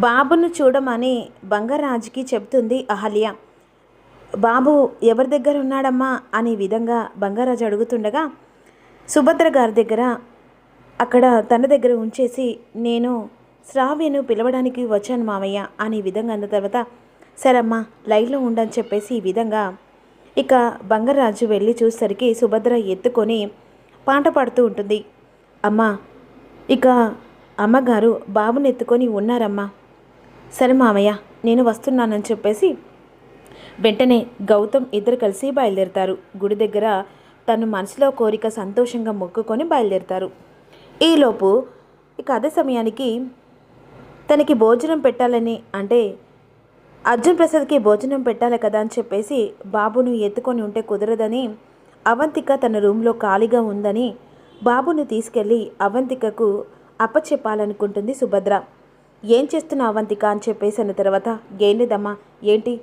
బాబును చూడమని బంగారాజుకి చెప్తుంది అహల్య. బాబు ఎవరి దగ్గర ఉన్నాడమ్మా అనే విధంగా బంగారాజు అడుగుతుండగా సుభద్ర గారి దగ్గర అక్కడ తన దగ్గర ఉంచేసి నేను శ్రావ్యను పిలవడానికి వచ్చాను మామయ్య అనే విధంగా అన్న తర్వాత సరమ్మా లైన్లో ఉండని చెప్పేసి ఈ విధంగా ఇక బంగారాజు వెళ్ళి చూసేసరికి సుభద్ర ఎత్తుకొని పాట పాడుతూ ఉంటుంది. అమ్మా ఇక అమ్మగారు బాబుని ఎత్తుకొని ఉన్నారమ్మా. సరే మామయ్య నేను వస్తున్నానని చెప్పేసి వెంటనే గౌతమ్ ఇద్దరు కలిసి బయలుదేరుతారు. గుడి దగ్గర తను మనసులో కోరిక సంతోషంగా మొక్కుకొని బయలుదేరుతారు. ఈలోపు ఇక అదే సమయానికి తనకి భోజనం పెట్టాలని అంటే అర్జున్ ప్రసాద్కి భోజనం పెట్టాలి కదా అని చెప్పేసి బాబును ఎత్తుకొని ఉంటే కుదరదని అవంతిక తన రూమ్లో ఖాళీగా ఉందని బాబును తీసుకెళ్ళి అవంతికకు అప్పచెప్పాలనుకుంటుంది సుభద్ర. ఏం చేస్తున్నావు అవంతిక అని చెప్పేసి అన్న తర్వాత ఏం లేదమ్మా. ఏంటి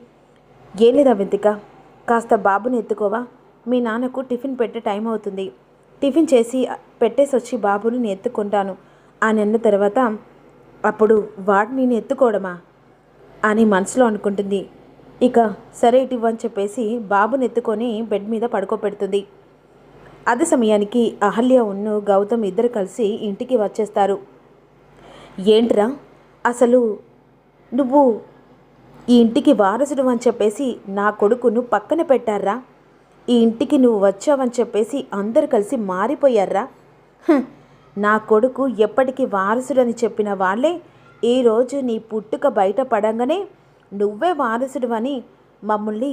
ఏం లేదు అవంతిక, కాస్త బాబుని ఎత్తుకోవా, మీ నాన్నకు టిఫిన్ పెట్టే టైం అవుతుంది, టిఫిన్ చేసి పెట్టేసి వచ్చి బాబుని నేను ఎత్తుకుంటాను అని అన్న తర్వాత అప్పుడు వాడిని నేను ఎత్తుకోవడమా అని మనసులో అనుకుంటుంది. ఇక సరే ఇటివ్వని చెప్పేసి బాబుని ఎత్తుకొని బెడ్ మీద పడుకోబెడుతుంది. అదే సమయానికి అహల్య ఉన్ను గౌతమ్ ఇద్దరు కలిసి ఇంటికి వచ్చేస్తారు. ఏంట్రా అసలు నువ్వు ఈ ఇంటికి వారసుడు అని చెప్పేసి నా కొడుకును పక్కన పెట్టారా, ఈ ఇంటికి నువ్వు వచ్చావని చెప్పేసి అందరు కలిసి మారిపోయారా. నా కొడుకు ఎప్పటికీ వారసుడని చెప్పిన వాళ్ళే ఈరోజు నీ పుట్టుక బయట పడంగానే నువ్వే వారసుడు అని మమ్మల్ని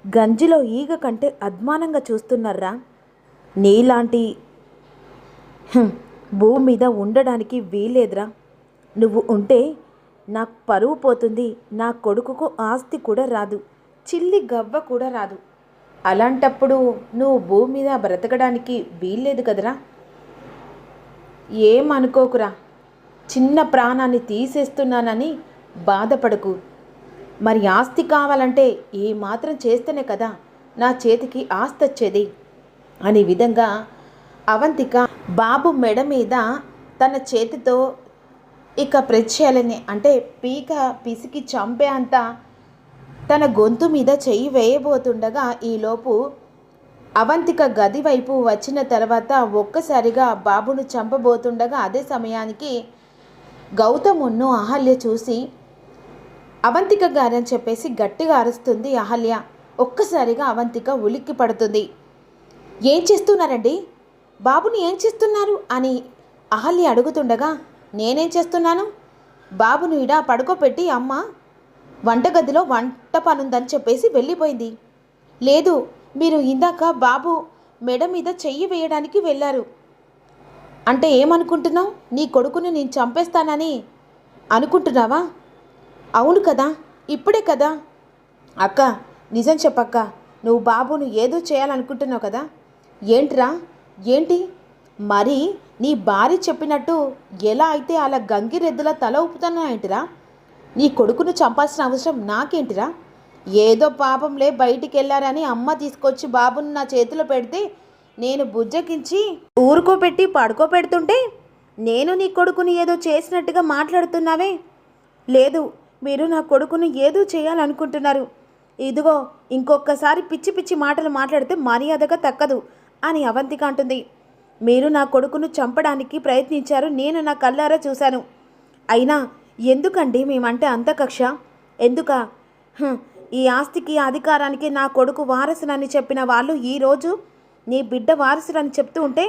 గంజిలో ఈగ కంటే అద్మానంగా చూస్తున్నారా. నీలాంటి భూమి మీద ఉండడానికి వీలేదురా. నువ్వు ఉంటే నాకు పరువు పోతుంది, నా కొడుకుకు ఆస్తి కూడా రాదు, చిల్లి గవ్వ కూడా రాదు. అలాంటప్పుడు నువ్వు భూమి మీద బ్రతకడానికి వీల్లేదు కదరా. ఏమనుకోకురా, చిన్న ప్రాణాన్ని తీసేస్తున్నానని బాధపడకు. మరి ఆస్తి కావాలంటే ఏ మాత్రం చేస్తేనే కదా నా చేతికి ఆస్తి వచ్చేది అనే విధంగా అవంతిక బాబు మెడ మీద తన చేతితో ఇక ప్రెస్ చేయాలని అంటే పీక పిసికి చంపే అంత తన గొంతు మీద చెయ్యి వేయబోతుండగా ఈలోపు అవంతిక గది వైపు వచ్చిన తర్వాత ఒక్కసారిగా బాబును చంపబోతుండగా అదే సమయానికి గౌతమును అహల్య చూసి అవంతిక గారని చెప్పేసి గట్టిగా అరుస్తుంది అహల్య. ఒక్కసారిగా అవంతిక ఉలిక్కి పడుతుంది. ఏం చేస్తున్నారండి, బాబుని ఏం చేస్తున్నారు అని అహల్య అడుగుతుండగా నేనేం చేస్తున్నాను, బాబును ఇడా పడుకోపెట్టి అమ్మ వంటగదిలో వంట పనుందని చెప్పేసి వెళ్ళిపోయింది. లేదు, మీరు ఇందాక బాబు మెడ మీద చెయ్యి వేయడానికి వెళ్ళారు అంటే ఏమనుకుంటున్నావు, నీ కొడుకుని నేను చంపేస్తానని అనుకుంటున్నావా. అవును కదా, ఇప్పుడే కదా. అక్క నిజం చెప్పక్క, నువ్వు బాబును ఏదో చేయాలనుకుంటున్నావు కదా. ఏంట్రా ఏంటి, మరి నీ భార్య చెప్పినట్టు ఎలా అయితే అలా గంగిరెద్దులా తల ఊపుతున్నా ఏంటిరా. నీ కొడుకును చంపాల్సిన అవసరం నాకేంటిరా. ఏదో పాపంలే బయటికి వెళ్ళారని అమ్మ తీసుకొచ్చి బాబును నా చేతిలో పెడితే నేను బుజ్జకించి ఊరుకోపెట్టి పడుకోపెడుతుంటే నేను నీ కొడుకుని ఏదో చేసినట్టుగా మాట్లాడుతున్నావే. లేదు, మీరు నా కొడుకును ఏదో చేయాలనుకుంటున్నారు. ఇదిగో ఇంకొకసారి పిచ్చి పిచ్చి మాటలు మాట్లాడితే మర్యాదగా తక్కదు అని అవంతిక అంటుంది. మీరు నా కొడుకును చంపడానికి ప్రయత్నించారు, నేను నా కళ్ళారా చూశాను. అయినా ఎందుకండి మేమంటే అంత కక్ష ఎందుక. ఈ ఆస్తికి అధికారానికి నా కొడుకు వారసునని చెప్పిన వాళ్ళు ఈరోజు నీ బిడ్డ వారసులని చెప్తూ ఉంటే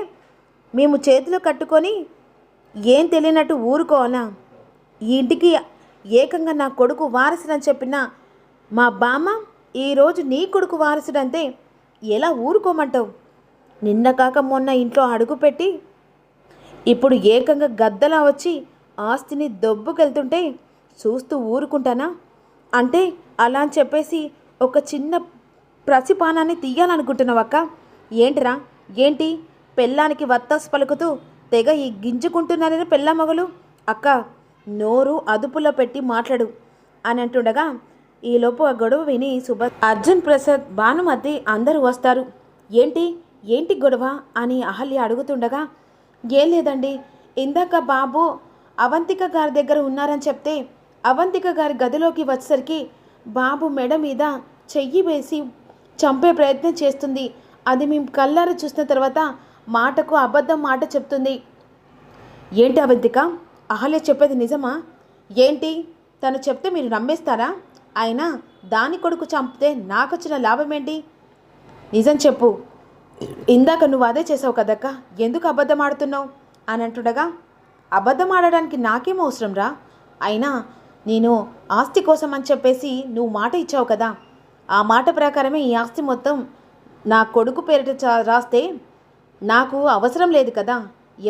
మేము చేతిలో కట్టుకొని ఏం తెలియనట్టు ఊరుకోవాలా. ఈ ఇంటికి ఏకంగా నా కొడుకు వారసుడని చెప్పిన మా బామ్మ ఈరోజు నీ కొడుకు వారసుడంతే ఎలా ఊరుకోమంటావు. నిన్న కాక మొన్న ఇంట్లో అడుగుపెట్టి ఇప్పుడు ఏకంగా గద్దలా వచ్చి ఆస్తిని దొబ్బుకెళ్తుంటే చూస్తూ ఊరుకుంటానా. అంటే అలా అని చెప్పేసి ఒక చిన్న ప్రసిపానాన్ని తీయాలనుకుంటున్నావక్క. ఏంటిరా ఏంటి, పెళ్ళానికి వత్తాసు పలుకుతూ తెగ ఈ గింజుకుంటున్నారని పెళ్ళా మగలు. అక్క నోరు అదుపులో పెట్టి మాట్లాడు అని అంటుండగా ఈలోపు ఆ గొడవ విని అర్జున్ ప్రసాద్ భానుమతి అందరూ వస్తారు. ఏంటి ఏంటి గొడవ అని అహల్య అడుగుతుండగా ఏం లేదండి, ఇందాక బాబు అవంతిక గారి దగ్గర ఉన్నారని చెప్తే అవంతిక గారి గదిలోకి వచ్చేసరికి బాబు మెడ మీద చెయ్యి వేసి చంపే ప్రయత్నం చేస్తుంది. అది మేము కళ్ళారా చూసిన తర్వాత మాటకు అబద్ధం మాట చెప్తుంది. ఏంటి అవంతిక, అహల్య చెప్పేది నిజమా? ఏంటి తను చెప్తే మీరు నమ్మేస్తారా? అయినా దాని కొడుకు చంపితే నాకొచ్చిన లాభం ఏంటి? నిజం చెప్పు. ఇందాక నువ్వు అదే చేసావు కదక్క, ఎందుకు అబద్ధం ఆడుతున్నావు అని అంటుండగా, అబద్ధం ఆడడానికి నాకేం అవసరం రా? అయినా నేను ఆస్తి కోసం అని చెప్పేసి నువ్వు మాట ఇచ్చావు కదా, ఆ మాట ప్రకారమే ఈ ఆస్తి మొత్తం నా కొడుకు పేరిట రాస్తే నాకు అవసరం లేదు కదా.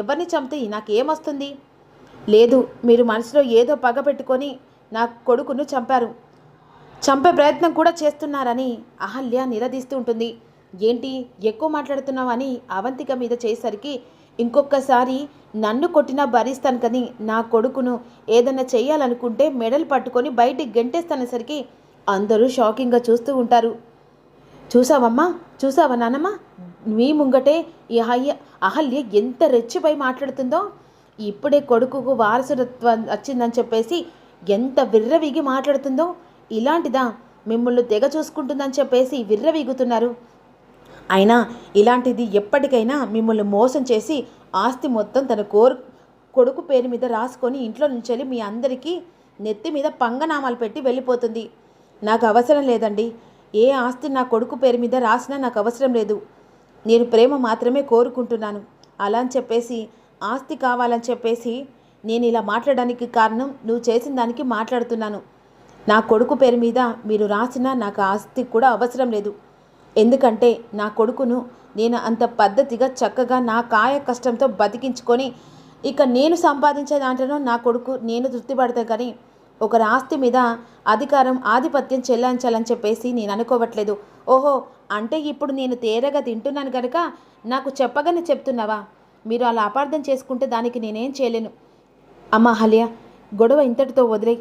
ఎవరిని చంపితే నాకేమొస్తుంది? లేదు, మీరు మనసులో ఏదో పగ పెట్టుకొని నా కొడుకును చంపే ప్రయత్నం కూడా చేస్తున్నారని అహల్య నిలదీస్తూ ఉంటుంది. ఏంటి ఎక్కువ మాట్లాడుతున్నావు అని అవంతిక మీద చేసరికి, ఇంకొకసారి నన్ను కొట్టినా భరిస్తాను కానీ నా కొడుకును ఏదైనా చేయాలనుకుంటే మెడలు పట్టుకొని బయటికి గెంటేస్తానేసరికి అందరూ షాకింగ్గా చూస్తూ ఉంటారు. చూసావా నానమ్మ, మీ ముంగటే ఈ అహల్య ఎంత రెచ్చిపోయి మాట్లాడుతుందో. ఇప్పుడే కొడుకుకు వారసత్వం వచ్చిందని చెప్పేసి ఎంత విర్రవీగి మాట్లాడుతుందో. ఇలాంటిదా మిమ్మల్ని తెగ చూసుకుంటుందని చెప్పేసి విర్రవీగుతున్నారు. అయినా ఇలాంటిది ఎప్పటికైనా మిమ్మల్ని మోసం చేసి ఆస్తి మొత్తం తన కొడుకు పేరు మీద రాసుకొని ఇంట్లో నుంచి మీ అందరికీ నెత్తి మీద పంగనామాలు పెట్టి వెళ్ళిపోతుంది. నాకు అవసరం లేదండి, ఏ ఆస్తి నా కొడుకు పేరు మీద రాసినా నాకు అవసరం లేదు. నేను ప్రేమ మాత్రమే కోరుకుంటున్నాను. అలా అని చెప్పేసి ఆస్తి కావాలని చెప్పేసి నేను ఇలా మాట్లాడడానికి కారణం నువ్వు చేసిన దానికి మాట్లాడుతున్నాను. నా కొడుకు పేరు మీద మీరు రాసినా నాకు ఆస్తి కూడా అవసరం లేదు. ఎందుకంటే నా కొడుకును నేను అంత పద్ధతిగా చక్కగా నా కాయ కష్టంతో బతికించుకొని ఇక నేను సంపాదించే దాంట్లో నా కొడుకు నేను తృప్తిపడతాను. కానీ ఒకరి ఆస్తి మీద అధికారం ఆధిపత్యం చెల్లించాలని చెప్పేసి నేను అనుకోవట్లేదు. ఓహో, అంటే ఇప్పుడు నేను తేరగా తింటున్నాను కనుక నాకు చెప్పగానే చెప్తున్నావా? మీరు అలా అపార్థం చేసుకుంటే దానికి నేనేం చేయలేను. అమ్మ అహల్య, గొడవ ఇంతటితో వదిలేయి.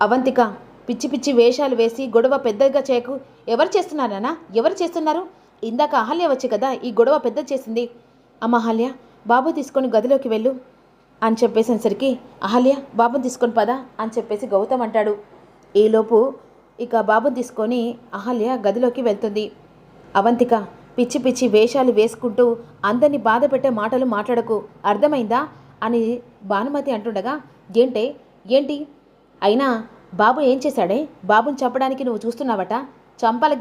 అవంతిక, పిచ్చి పిచ్చి వేషాలు వేసి గొడవ పెద్దగా చేయకు. ఎవరు చేస్తున్నారన్నా? ఎవరు చేస్తున్నారు? ఇందాక అహల్య వచ్చి కదా ఈ గొడవ పెద్ద చేసింది. అమ్మ అహల్య, బాబు తీసుకొని గదిలోకి వెళ్ళు అని చెప్పేసరికి, అహల్య బాబుని తీసుకొని పదా అని చెప్పేసి గౌతమ్ అంటాడు. ఈలోపు ఇక బాబుని తీసుకొని అహల్య గదిలోకి వెళ్తుంది. అవంతిక, పిచ్చి పిచ్చి వేషాలు వేసుకుంటూ అందరినీ బాధ పెట్టే మాటలు మాట్లాడకు, అర్థమైందా అని భానుమతి అంటుండగా, ఏంటి అయినా బాబు ఏం చేశాడే? బాబుని చంపడానికి నువ్వు చూస్తున్నావట.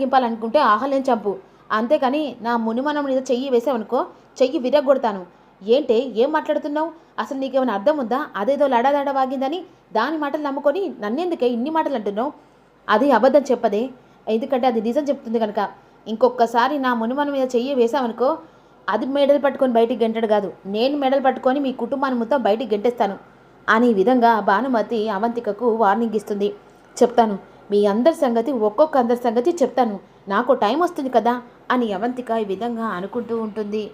గింపాలనుకుంటే అహల్యం చంపు, అంతేకాని నా మునిమనం మీద చెయ్యి వేసావనుకో, చెయ్యి విరగొడతాను. ఏం మాట్లాడుతున్నావు? అసలు నీకేమైనా అర్థం ఉందా? అదేదో లడాలడ వాగిందని దాని మాటలు నమ్ముకొని నన్నెందుకే ఇన్ని మాటలు అంటున్నావు? అది అబద్ధం చెప్పదే, ఎందుకంటే అది నిజం చెప్తుంది కనుక. ఇంకొకసారి నా మునిమనం మీద చెయ్యి వేసావనుకో, అది మెడలు పట్టుకొని బయటికి గెంటడు కాదు, నేను మెడలు పట్టుకొని మీ కుటుంబాన్ని మొత్తం బయటికి గెంటేస్తాను అని విధంగా భానుమతి అవంతికకు వార్నింగ్ ఇస్తుంది. చెప్తాను, మీ అందరి సంగతి అందరి సంగతి చెప్తాను, నాకు టైం వస్తుంది కదా అని అవంతిక ఈ విధంగా అనుకుంటూ ఉంటుంది.